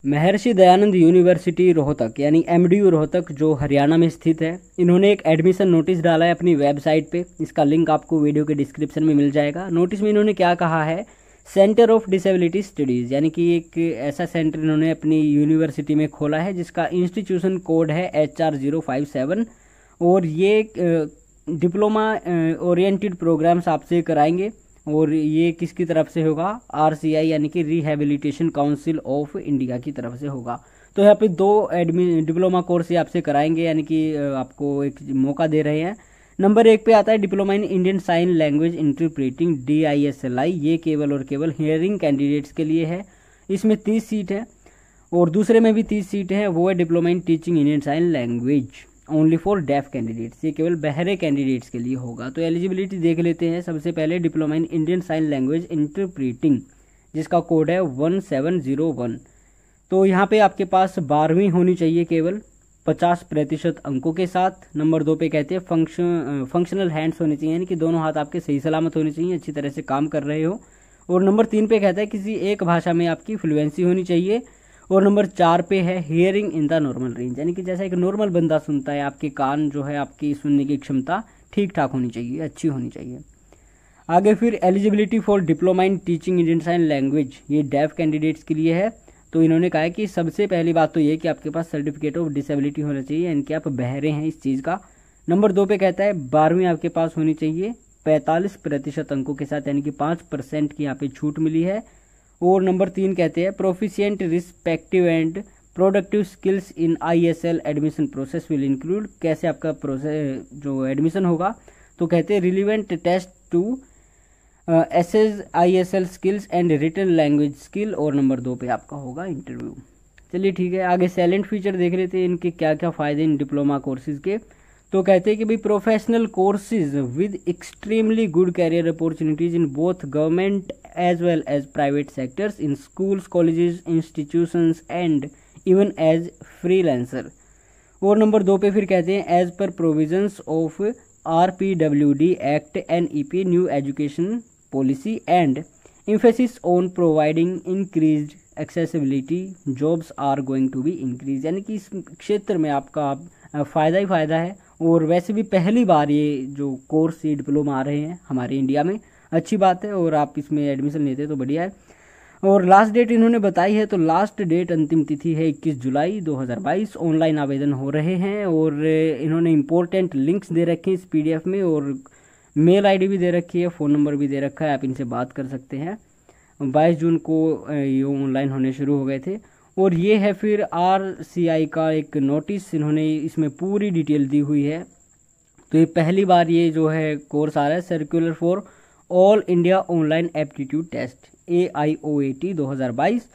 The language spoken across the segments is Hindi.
महर्षि दयानंद यूनिवर्सिटी रोहतक यानी एमडीयू रोहतक जो हरियाणा में स्थित है, इन्होंने एक एडमिशन नोटिस डाला है अपनी वेबसाइट पे। इसका लिंक आपको वीडियो के डिस्क्रिप्शन में मिल जाएगा। नोटिस में इन्होंने क्या कहा है, सेंटर ऑफ डिसेबिलिटी स्टडीज़ यानी कि एक ऐसा सेंटर इन्होंने अपनी यूनिवर्सिटी में खोला है जिसका इंस्टीट्यूशन कोड है HR057 और ये डिप्लोमा ओरिएंटेड प्रोग्राम्स आपसे कराएंगे। और ये किसकी तरफ से होगा, RCI यानी कि रिहेबिलिटेशन काउंसिल ऑफ इंडिया की तरफ से होगा। तो यहाँ पे 2 डिप्लोमा कोर्स ये आपसे कराएंगे, यानी कि आपको एक मौका दे रहे हैं। नंबर 1 पे आता है diploma in Indian sign language interpreting DISLI। ये केवल और केवल हियरिंग कैंडिडेट्स के लिए है। इसमें 30 सीट है। और दूसरे में भी 30 सीट है, वो है diploma in teaching Indian sign language only for deaf candidates. ये केवल बहरे कैंडिडेट्स के लिए होगा। तो एलिजिबिलिटी देख लेते हैं। सबसे पहले diploma in Indian sign language interpreting जिसका कोड है 1701। तो यहाँ पे आपके पास 12वीं होनी चाहिए केवल 50% अंकों के साथ। नंबर 2 पे कहते हैं फंक्शनल हैंड्स होने चाहिए, यानी कि दोनों हाथ आपके सही सलामत होने चाहिए, अच्छी तरह से काम कर रहे हो। और नंबर 3 पे कहता है किसी एक भाषा में आपकी फ्लुएंसी होनी चाहिए। और नंबर 4 पे है hearing in the normal range, यानी कि जैसा एक नॉर्मल बंदा सुनता है, आपके कान जो है आपकी सुनने की क्षमता ठीक ठाक होनी चाहिए, अच्छी होनी चाहिए। आगे फिर eligibility for diploma in teaching Indian sign language, ये डेफ कैंडिडेट्स के लिए है। तो इन्होंने कहा है कि सबसे पहली बात तो ये कि आपके पास सर्टिफिकेट ऑफ डिसेबिलिटी होना चाहिए, यानी कि आप बहरे हैं इस चीज़ का। नंबर 2 पे कहता है 12वीं आपके पास होनी चाहिए 45% अंकों के साथ, यानी कि 5% की यहाँ पे छूट मिली है। और नंबर 3 कहते हैं proficient respective and productive skills in ISL admission process will include. कैसे आपका प्रोसेस जो एडमिशन होगा, तो कहते हैं relevant test to assess ISL skills and written language skill. और नंबर 2 पे आपका होगा इंटरव्यू। चलिए ठीक है, आगे सैलेंट फीचर देख लेते हैं इनके क्या क्या फ़ायदे इन डिप्लोमा कोर्सेज़ के। तो कहते हैं कि भाई professional courses with extremely good career opportunities in both government as well as private sectors in schools colleges institutions and even as freelancer. और नंबर 2 पे फिर कहते हैं as per provisions of RPWD act NEP new education policy and emphasis on providing increased accessibility jobs are going to be increase, यानी कि इस क्षेत्र में आपका फ़ायदा ही फ़ायदा है। और वैसे भी पहली बार ये जो कोर्स ये डिप्लोमा आ रहे हैं हमारे इंडिया में, अच्छी बात है। और आप इसमें एडमिशन लेते हैं तो बढ़िया है। और लास्ट डेट इन्होंने बताई है, तो लास्ट डेट अंतिम तिथि है 21 जुलाई 2022। ऑनलाइन आवेदन हो रहे हैं। और इन्होंने इम्पोर्टेंट लिंक्स दे रखे हैं इस PDF में, और मेल ID भी दे रखी है, फ़ोन नंबर भी दे रखा है, आप इनसे बात कर सकते हैं। 22 जून को ये ऑनलाइन होने शुरू हो गए थे। और ये है फिर RCI का एक नोटिस, इन्होंने इसमें पूरी डिटेल दी हुई है। तो ये पहली बार ये जो है कोर्स आ रहा है, circular for all India online aptitude test AIOAT 2022।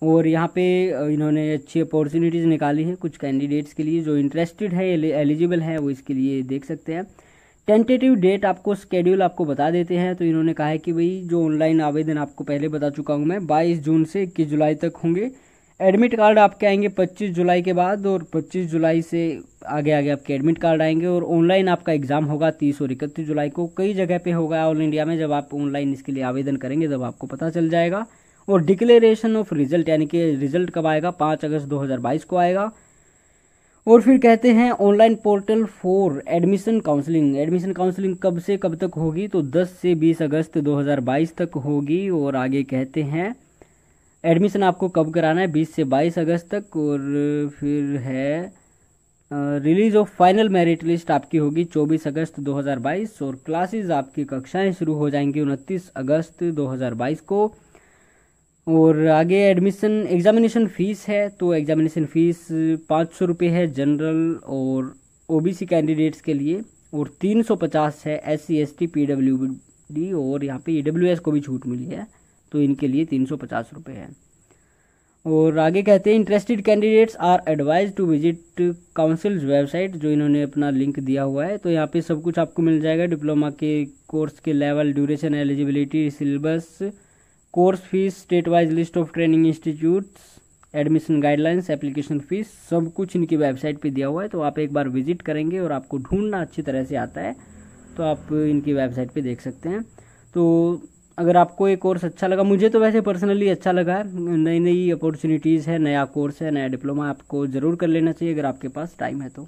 और यहाँ पे इन्होंने अच्छी अपॉर्चुनिटीज़ निकाली हैं कुछ कैंडिडेट्स के लिए, जो इंटरेस्टेड है एलिजिबल है वो इसके लिए देख सकते हैं। टेंटेटिव डेट आपको स्केड्यूल आपको बता देते हैं। तो इन्होंने कहा है कि भाई जो ऑनलाइन आवेदन आपको पहले बता चुका हूँ मैं, 22 जून से 21 जुलाई तक होंगे। एडमिट कार्ड आपके आएंगे 25 जुलाई के बाद, और 25 जुलाई से आगे आगे आपके एडमिट कार्ड आएंगे। और ऑनलाइन आपका एग्जाम होगा 30 और 31 जुलाई को। कई जगह पे होगा ऑल इंडिया में। जब आप ऑनलाइन इसके लिए आवेदन करेंगे तब आपको पता चल जाएगा। और डिक्लेरेशन ऑफ रिजल्ट, यानी कि रिजल्ट कब आएगा, 5 अगस्त 2022 को आएगा। और फिर कहते हैं online portal for admission counselling. Admission counselling कब से कब तक होगी, तो 10 से 20 अगस्त 2022 तक होगी। और आगे कहते हैं एडमिशन आपको कब कराना है, 20 से 22 अगस्त तक। और फिर है release of final merit list आपकी होगी 24 अगस्त 2022। और क्लासेस आपकी कक्षाएं शुरू हो जाएंगी 29 अगस्त 2022 को। और आगे एडमिशन एग्जामिनेशन फ़ीस है, तो एग्जामिनेशन फ़ीस 500 रुपये है जनरल और OBC कैंडिडेट्स के लिए, और 350 है SC ST PWD। और यहाँ पे EWS को भी छूट मिली है, तो इनके लिए 350 रुपये है। और आगे कहते हैं interested candidates are advise to visit council's website, जो इन्होंने अपना लिंक दिया हुआ है। तो यहाँ पे सब कुछ आपको मिल जाएगा, डिप्लोमा के कोर्स के level, duration, eligibility, syllabus, course fees, state wise list of training institutes, admission guidelines, application fees, सब कुछ इनकी वेबसाइट पे दिया हुआ है। तो आप एक बार विजिट करेंगे, और आपको ढूंढना अच्छी तरह से आता है तो आप इनकी वेबसाइट पे देख सकते हैं। तो अगर आपको ये कोर्स अच्छा लगा, मुझे तो वैसे पर्सनली अच्छा लगा, नई नई अपॉर्चुनिटीज़ है, नया कोर्स है, नया डिप्लोमा, आपको ज़रूर कर लेना चाहिए अगर आपके पास टाइम है तो।